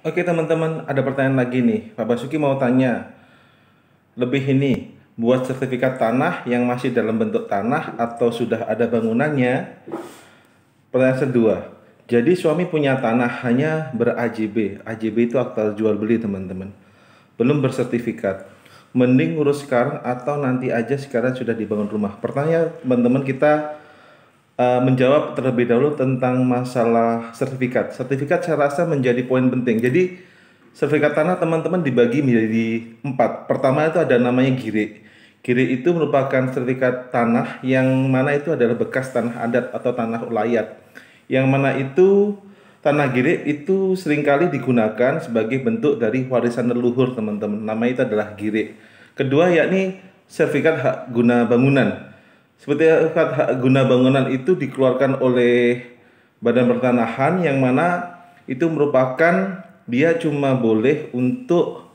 Oke teman-teman, ada pertanyaan lagi nih. Pak Basuki mau tanya, lebih ini, buat sertifikat tanah yang masih dalam bentuk tanah atau sudah ada bangunannya? Pertanyaan kedua, jadi suami punya tanah hanya ber-AJB. AJB itu akta jual beli teman-teman. Belum bersertifikat. Mending ngurus sekarang atau nanti aja sekarang sudah dibangun rumah. Pertanyaan teman-teman kita menjawab terlebih dahulu tentang masalah sertifikat. Sertifikat saya rasa menjadi poin penting. Jadi sertifikat tanah teman-teman dibagi menjadi 4. Pertama itu ada namanya gire. Gire itu merupakan sertifikat tanah yang mana itu adalah bekas tanah adat atau tanah ulayat. Yang mana itu tanah gire itu seringkali digunakan sebagai bentuk dari warisan leluhur teman-teman. Nama itu adalah gire. Kedua yakni sertifikat hak guna bangunan. Seperti hak guna bangunan itu dikeluarkan oleh Badan Pertanahan yang mana itu merupakan dia cuma boleh untuk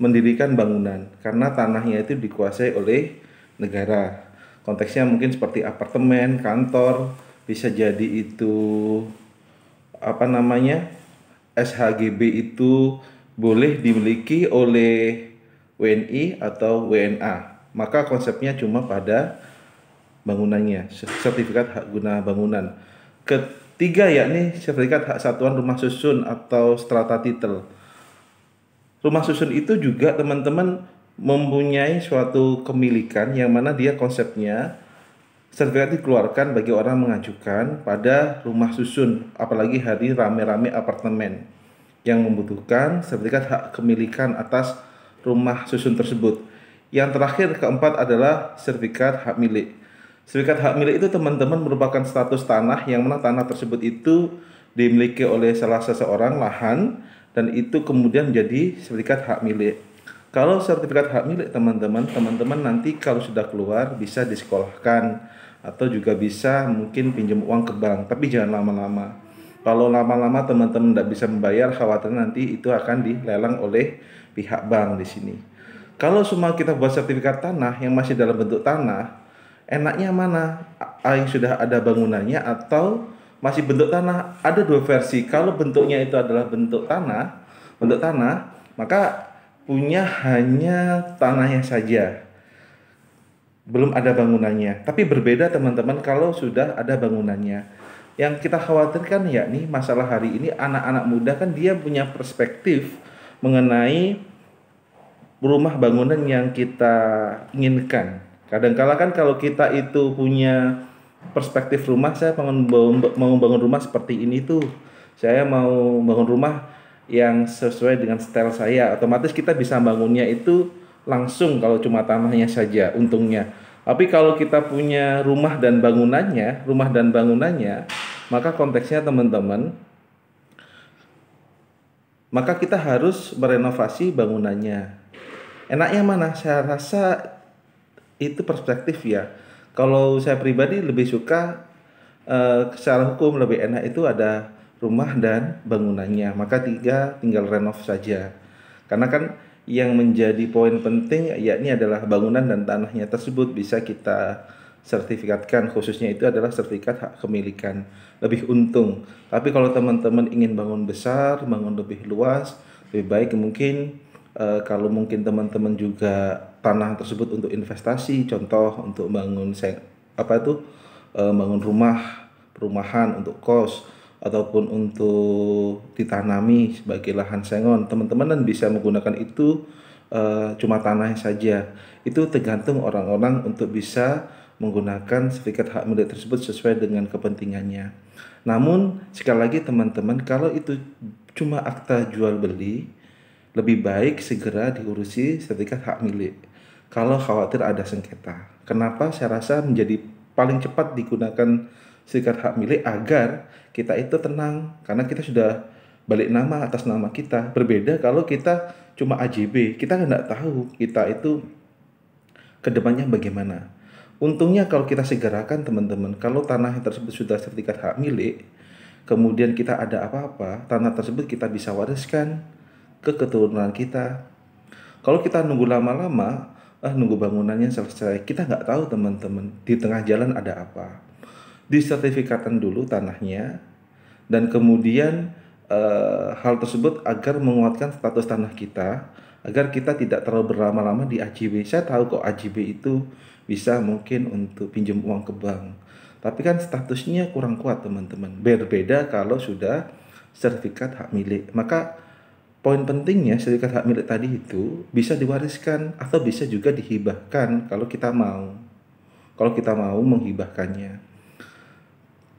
mendirikan bangunan karena tanahnya itu dikuasai oleh negara. Konteksnya mungkin seperti apartemen, kantor, bisa jadi itu apa namanya? SHGB itu boleh dimiliki oleh WNI atau WNA. Maka konsepnya cuma pada bangunannya, sertifikat hak guna bangunan. Ketiga yakni sertifikat hak satuan rumah susun atau strata title. Rumah susun itu juga teman-teman mempunyai suatu kemilikan yang mana dia konsepnya sertifikat dikeluarkan bagi orang mengajukan pada rumah susun, apalagi hari rame-rame apartemen yang membutuhkan sertifikat hak kemilikan atas rumah susun tersebut. Yang terakhir keempat adalah sertifikat hak milik. Sertifikat hak milik itu teman-teman merupakan status tanah yang mana tanah tersebut itu dimiliki oleh salah seseorang lahan dan itu kemudian menjadi sertifikat hak milik. Kalau sertifikat hak milik teman-teman nanti kalau sudah keluar bisa disekolahkan atau juga bisa mungkin pinjam uang ke bank, tapi jangan lama-lama. Kalau lama-lama teman-teman tidak bisa membayar, khawatir nanti itu akan dilelang oleh pihak bank di sini. Kalau semua kita buat sertifikat tanah yang masih dalam bentuk tanah, enaknya mana? Yang sudah ada bangunannya atau masih bentuk tanah? Ada dua versi. Kalau bentuknya itu adalah bentuk tanah, maka punya hanya tanahnya saja, belum ada bangunannya. Tapi berbeda teman-teman kalau sudah ada bangunannya. Yang kita khawatirkan yakni masalah hari ini anak-anak muda kan dia punya perspektif mengenai rumah bangunan yang kita inginkan. Kadangkala kan kalau kita itu punya perspektif rumah, saya mau bangun rumah seperti ini tuh. Saya mau bangun rumah yang sesuai dengan style saya. Otomatis kita bisa bangunnya itu langsung kalau cuma tanahnya saja untungnya. Tapi kalau kita punya rumah dan bangunannya, maka konteksnya teman-teman, maka kita harus merenovasi bangunannya. Enaknya mana? Saya rasa itu perspektif ya. Kalau saya pribadi lebih suka secara hukum lebih enak itu ada rumah dan bangunannya. Maka tinggal renov saja. Karena kan yang menjadi poin penting yakni adalah bangunan dan tanahnya tersebut bisa kita sertifikatkan, khususnya itu adalah sertifikat hak kepemilikan, lebih untung. Tapi kalau teman-teman ingin bangun besar, bangun lebih luas, lebih baik mungkin kalau mungkin teman-teman juga tanah tersebut untuk investasi, contoh untuk bangun bangun perumahan untuk kos ataupun untuk ditanami sebagai lahan sengon, teman-teman kan bisa menggunakan itu cuma tanahnya saja. Itu tergantung orang-orang untuk bisa menggunakan sertifikat hak milik tersebut sesuai dengan kepentingannya. Namun sekali lagi teman-teman, kalau itu cuma akta jual beli, lebih baik segera diurusi sertifikat hak milik. Kalau khawatir ada sengketa. Kenapa saya rasa menjadi paling cepat digunakan sertifikat hak milik agar kita itu tenang karena kita sudah balik nama atas nama kita. Berbeda kalau kita cuma AJB, kita nggak tahu kita itu kedepannya bagaimana. Untungnya kalau kita segerakan teman-teman, kalau tanah tersebut sudah sertifikat hak milik, kemudian kita ada apa-apa, tanah tersebut kita bisa wariskan ke keturunan kita. Kalau kita nunggu lama-lama, nunggu bangunannya selesai, kita nggak tahu teman-teman di tengah jalan ada apa. Disertifikatan dulu tanahnya, dan kemudian hal tersebut agar menguatkan status tanah kita, agar kita tidak terlalu berlama-lama di AJB. Saya tahu kok AJB itu bisa mungkin untuk pinjam uang ke bank, tapi kan statusnya kurang kuat teman-teman. Berbeda kalau sudah sertifikat hak milik. Maka poin pentingnya sertifikat hak milik tadi itu bisa diwariskan atau bisa juga dihibahkan kalau kita mau. Kalau kita mau menghibahkannya.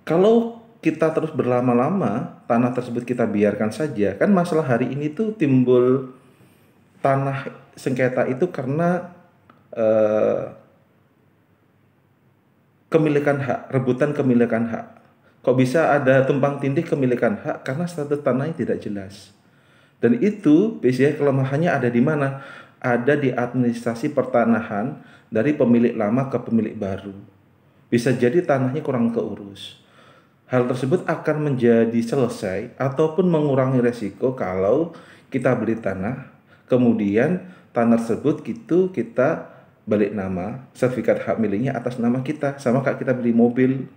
Kalau kita terus berlama-lama, tanah tersebut kita biarkan saja, kan masalah hari ini tuh timbul tanah sengketa itu karena kemilikan hak, rebutan kemilikan hak. Kok bisa ada tumpang tindih kemilikan hak karena status tanahnya tidak jelas. Dan itu biasanya kelemahannya ada di mana? Ada di administrasi pertanahan dari pemilik lama ke pemilik baru. Bisa jadi tanahnya kurang keurus. Hal tersebut akan menjadi selesai ataupun mengurangi resiko kalau kita beli tanah, kemudian tanah tersebut gitu kita balik nama, sertifikat hak miliknya atas nama kita, sama kayak kita beli mobil.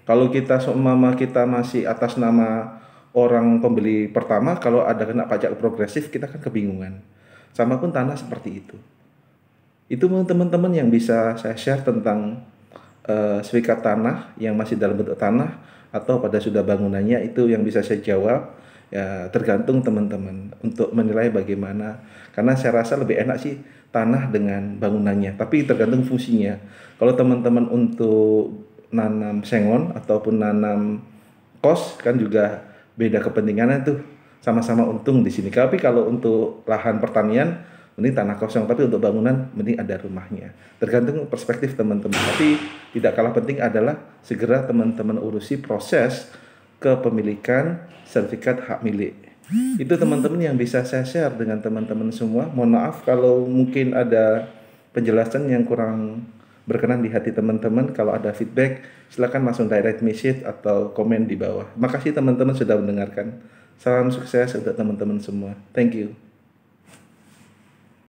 Kalau kita seumpama kita masih atas nama orang pembeli pertama, kalau ada kena pajak progresif kita kan kebingungan. Sama pun tanah seperti itu. Itu teman-teman yang bisa saya share tentang sertifikat tanah yang masih dalam bentuk tanah atau pada sudah bangunannya, itu yang bisa saya jawab. Ya tergantung teman-teman untuk menilai bagaimana, karena saya rasa lebih enak sih tanah dengan bangunannya, tapi tergantung fungsinya. Kalau teman-teman untuk nanam sengon ataupun nanam kos kan juga beda kepentingannya tuh, sama-sama untung di sini. Tapi kalau untuk lahan pertanian mending tanah kosong, tapi untuk bangunan mending ada rumahnya. Tergantung perspektif teman-teman. Tapi tidak kalah penting adalah segera teman-teman urusi proses kepemilikan sertifikat hak milik. Itu teman-teman yang bisa saya share dengan teman-teman semua. Mohon maaf kalau mungkin ada penjelasan yang kurang berkenan di hati teman-teman. Kalau ada feedback, silakan langsung direct message atau komen di bawah. Makasih teman-teman sudah mendengarkan. Salam sukses untuk teman-teman semua. Thank you.